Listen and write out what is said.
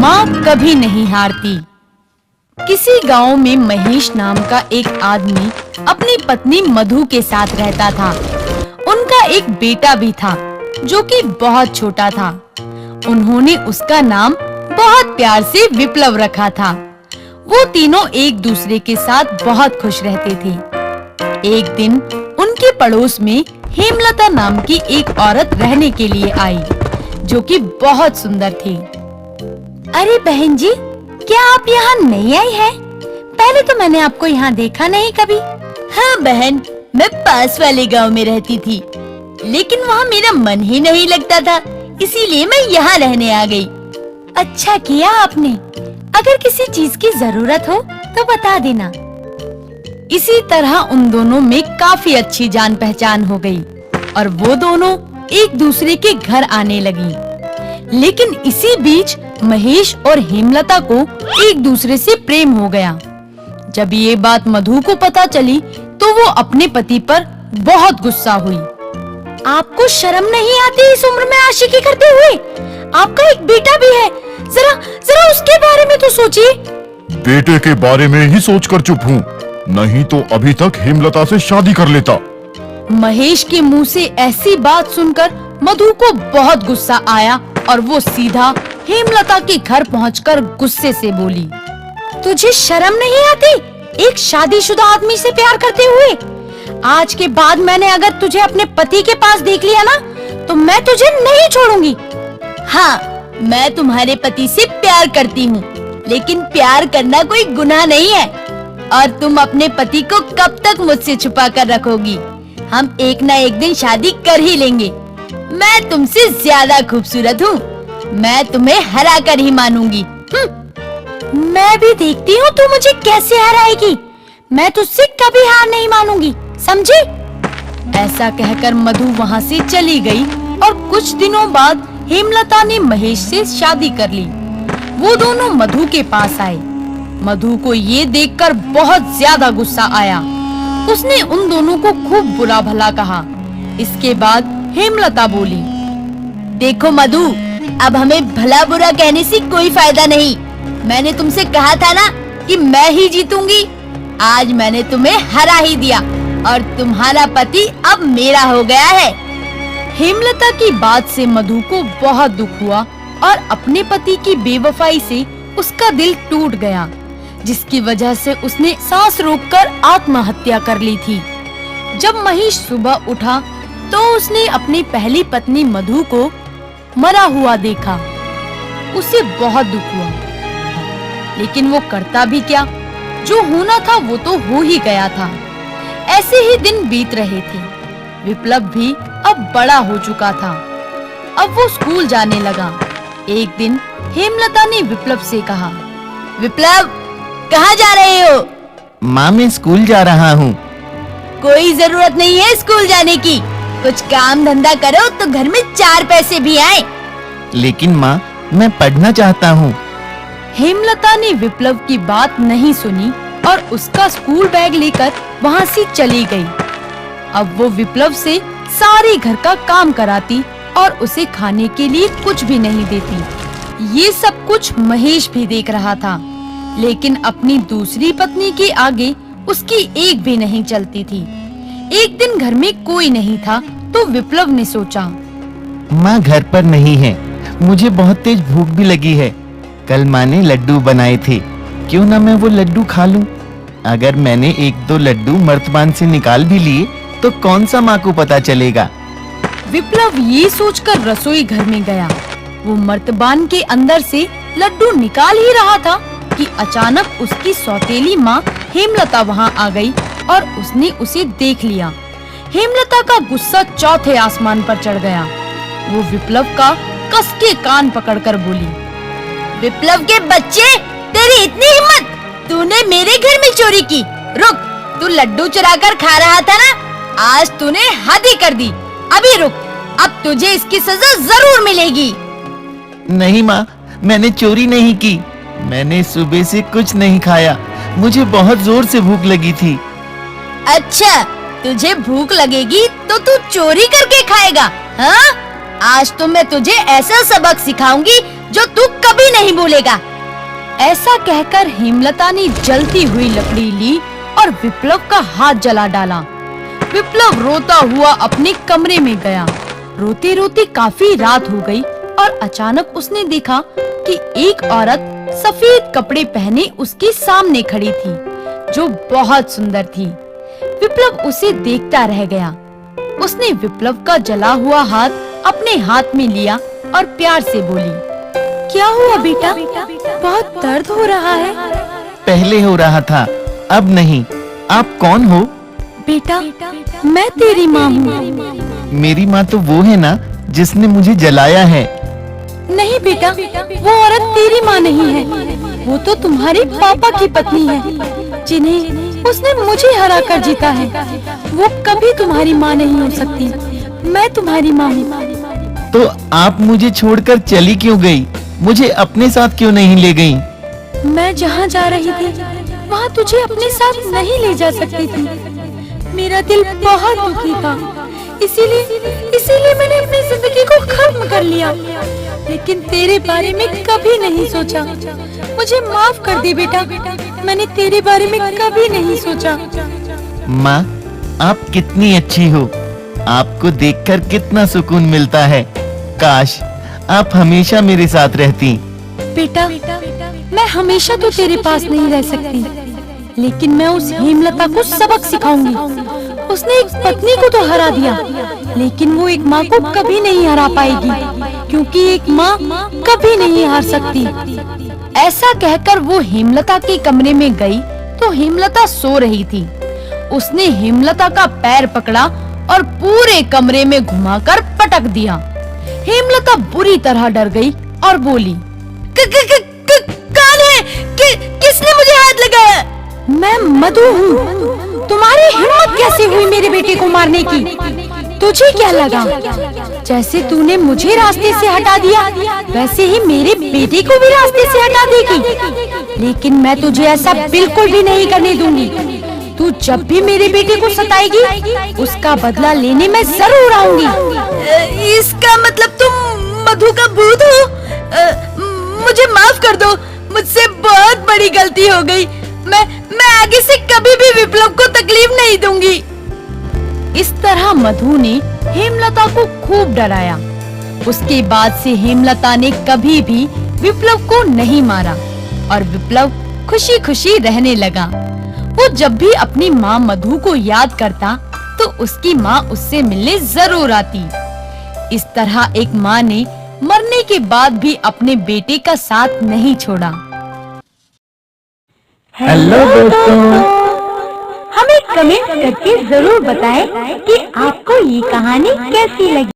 माँ कभी नहीं हारती। किसी गांव में महेश नाम का एक आदमी अपनी पत्नी मधु के साथ रहता था। उनका एक बेटा भी था जो कि बहुत छोटा था। उन्होंने उसका नाम बहुत प्यार से विप्लव रखा था। वो तीनों एक दूसरे के साथ बहुत खुश रहते थे। एक दिन उनके पड़ोस में हेमलता नाम की एक औरत रहने के लिए आई, जो कि बहुत सुंदर थी। अरे बहन जी, क्या आप यहाँ नई आई हैं? पहले तो मैंने आपको यहाँ देखा नहीं कभी। हाँ बहन, मैं पास वाले गांव में रहती थी, लेकिन वहाँ मेरा मन ही नहीं लगता था, इसीलिए मैं यहाँ रहने आ गई। अच्छा किया आपने। अगर किसी चीज की जरूरत हो तो बता देना। इसी तरह उन दोनों में काफी अच्छी जान पहचान हो गई और वो दोनों एक दूसरे के घर आने लगी। लेकिन इसी बीच महेश और हेमलता को एक दूसरे से प्रेम हो गया। जब ये बात मधु को पता चली तो वो अपने पति पर बहुत गुस्सा हुई। आपको शर्म नहीं आती इस उम्र में आशिकी करते हुए? आपका एक बेटा भी है, जरा उसके बारे में तो सोचिए। बेटे के बारे में ही सोचकर चुप हूँ, नहीं तो अभी तक हेमलता से शादी कर लेता। महेश के मुंह से ऐसी बात सुनकर मधु को बहुत गुस्सा आया और वो सीधा हेमलता के घर पहुंचकर गुस्से से बोली, तुझे शर्म नहीं आती एक शादीशुदा आदमी से प्यार करते हुए? आज के बाद मैंने अगर तुझे अपने पति के पास देख लिया ना, तो मैं तुझे नहीं छोड़ूंगी। हाँ, मैं तुम्हारे पति से प्यार करती हूँ, लेकिन प्यार करना कोई गुनाह नहीं है। और तुम अपने पति को कब तक मुझसे छुपा कर रखोगी? हम एक ना एक दिन शादी कर ही लेंगे। मैं तुमसे ज्यादा खूबसूरत हूँ, मैं तुम्हें हरा कर ही मानूंगी। मैं भी देखती हूँ तू मुझे कैसे हराएगी। मैं तुझसे कभी हार नहीं मानूंगी, समझी? ऐसा कहकर मधु वहाँ से चली गई और कुछ दिनों बाद हेमलता ने महेश से शादी कर ली। वो दोनों मधु के पास आए। मधु को ये देखकर बहुत ज्यादा गुस्सा आया। उसने उन दोनों को खूब बुरा भला कहा। इसके बाद हेमलता बोली, देखो मधु, अब हमें भला बुरा कहने से कोई फायदा नहीं। मैंने तुमसे कहा था ना कि मैं ही जीतूंगी। आज मैंने तुम्हें हरा ही दिया और तुम्हारा पति अब मेरा हो गया है। हेमलता की बात से मधु को बहुत दुख हुआ और अपने पति की बेवफाई से उसका दिल टूट गया, जिसकी वजह से उसने सांस रोककर आत्महत्या कर ली थी। जब महेश सुबह उठा तो उसने अपनी पहली पत्नी मधु को मरा हुआ देखा। उसे बहुत दुख हुआ, लेकिन वो करता भी क्या? जो होना था वो तो हो ही गया था। ऐसे ही दिन बीत रहे थे। विप्लव भी अब बड़ा हो चुका था। अब वो स्कूल जाने लगा। एक दिन हेमलता ने विप्लव से कहा, विप्लव, कहाँ जा रहे हो? माँ, मैं स्कूल जा रहा हूँ। कोई जरूरत नहीं है स्कूल जाने की। कुछ काम धंधा करो तो घर में 4 पैसे भी आए। लेकिन माँ, मैं पढ़ना चाहता हूँ। हेमलता ने विप्लव की बात नहीं सुनी और उसका स्कूल बैग लेकर वहाँ से चली गई। अब वो विप्लव से सारे घर का काम कराती और उसे खाने के लिए कुछ भी नहीं देती। ये सब कुछ महेश भी देख रहा था, लेकिन अपनी दूसरी पत्नी के आगे उसकी एक भी नहीं चलती थी। एक दिन घर में कोई नहीं था तो विप्लव ने सोचा, माँ घर पर नहीं है, मुझे बहुत तेज भूख भी लगी है। कल माँ ने लड्डू बनाए थे, क्यों ना मैं वो लड्डू खा लूं? अगर मैंने 1-2 लड्डू मर्तबान से निकाल भी लिए तो कौन सा माँ को पता चलेगा? विप्लव ये सोचकर रसोई घर में गया। वो मर्तबान के अंदर से लड्डू निकाल ही रहा था कि अचानक उसकी सौतेली माँ हेमलता वहाँ आ गई और उसने उसे देख लिया। हेमलता का गुस्सा चौथे आसमान पर चढ़ गया। वो विप्लव का कस के कान पकड़कर बोली, विप्लव के बच्चे, तेरी इतनी हिम्मत! तूने मेरे घर में चोरी की। रुक, तू लड्डू चुराकर खा रहा था ना? आज तूने हद ही कर दी। अभी रुक, अब तुझे इसकी सजा जरूर मिलेगी। नहीं माँ, मैंने चोरी नहीं की। मैंने सुबह से कुछ नहीं खाया, मुझे बहुत जोर से भूख लगी थी। अच्छा, तुझे भूख लगेगी तो तू चोरी करके खाएगा, हाँ? आज तो मैं तुझे ऐसा सबक सिखाऊंगी जो तू कभी नहीं भूलेगा। ऐसा कहकर हेमलता ने जलती हुई लकड़ी ली और विप्लव का हाथ जला डाला। विप्लव रोता हुआ अपने कमरे में गया। रोते रोते काफी रात हो गई और अचानक उसने देखा कि एक औरत सफेद कपड़े पहने उसके सामने खड़ी थी, जो बहुत सुंदर थी। विप्लव उसे देखता रह गया। उसने विप्लव का जला हुआ हाथ अपने हाथ में लिया और प्यार से बोली, क्या हुआ बेटा? बहुत दर्द हो रहा है। पहले हो रहा था, अब नहीं। आप कौन हो? बेटा, मैं तेरी माँ हूँ। मेरी माँ तो वो है ना जिसने मुझे जलाया है। नहीं बेटा, वो औरत तेरी माँ नहीं है। वो तो तुम्हारे पापा की पत्नी है, जिन्हें उसने मुझे हरा कर जीता है। वो कभी तुम्हारी माँ नहीं हो सकती। मैं तुम्हारी माँ हूँ। तो आप मुझे छोड़कर चली क्यों गई? मुझे अपने साथ क्यों नहीं ले गई? मैं जहाँ जा रही थी वहाँ तुझे अपने साथ नहीं ले जा सकती थी। मेरा दिल बहुत दुखी था, इसीलिए मैंने अपनी जिंदगी को खत्म कर लिया। लेकिन तेरे बारे में कभी नहीं सोचा। मुझे माफ कर दे बेटा, मैंने तेरे बारे में कभी नहीं सोचा। माँ, आप कितनी अच्छी हो। आपको देखकर कितना सुकून मिलता है। काश आप हमेशा मेरे साथ रहती। बेटा, मैं हमेशा तो तेरे पास नहीं रह सकती, लेकिन मैं उस हेमलता को सबक सिखाऊंगी। उसने एक पत्नी को तो हरा दिया, लेकिन वो एक माँ को कभी नहीं हरा पाएगी, क्योंकि एक माँ कभी नहीं हार सकती। ऐसा कहकर वो हेमलता के कमरे में गई तो हेमलता सो रही थी। उसने हेमलता का पैर पकड़ा और पूरे कमरे में घुमाकर पटक दिया। हेमलता बुरी तरह डर गई और बोली, कौन है? किसने मुझे हाथ लगाया? मैं मधु हूँ। तुम्हारी हिम्मत कैसे हुई मेरे बेटे को मारने की? तुझे क्या लगा, जैसे तूने मुझे रास्ते से हटा दिया, वैसे ही मेरे बेटे को भी रास्ते से हटा देगी? लेकिन मैं तुझे ऐसा बिल्कुल भी नहीं करने दूंगी। तू जब भी मेरे बेटे को सताएगी, उसका बदला लेने में जरूर आऊंगी। इसका मतलब तुम मधु का भूत हो? मुझे माफ कर दो, मुझसे बहुत बड़ी गलती हो गई। मैं आगे से कभी भी विप्लव को तकलीफ नहीं दूंगी। इस तरह मधु ने हेमलता को खूब डराया। उसके बाद से हेमलता ने कभी भी विप्लव को नहीं मारा और विप्लव खुशी खुशी रहने लगा। वो जब भी अपनी माँ मधु को याद करता तो उसकी माँ उससे मिलने जरूर आती। इस तरह एक माँ ने मरने के बाद भी अपने बेटे का साथ नहीं छोड़ा। हेलो दोस्तों, हमें कमेंट करके जरूर बताएं कि आपको ये कहानी कैसी लगी।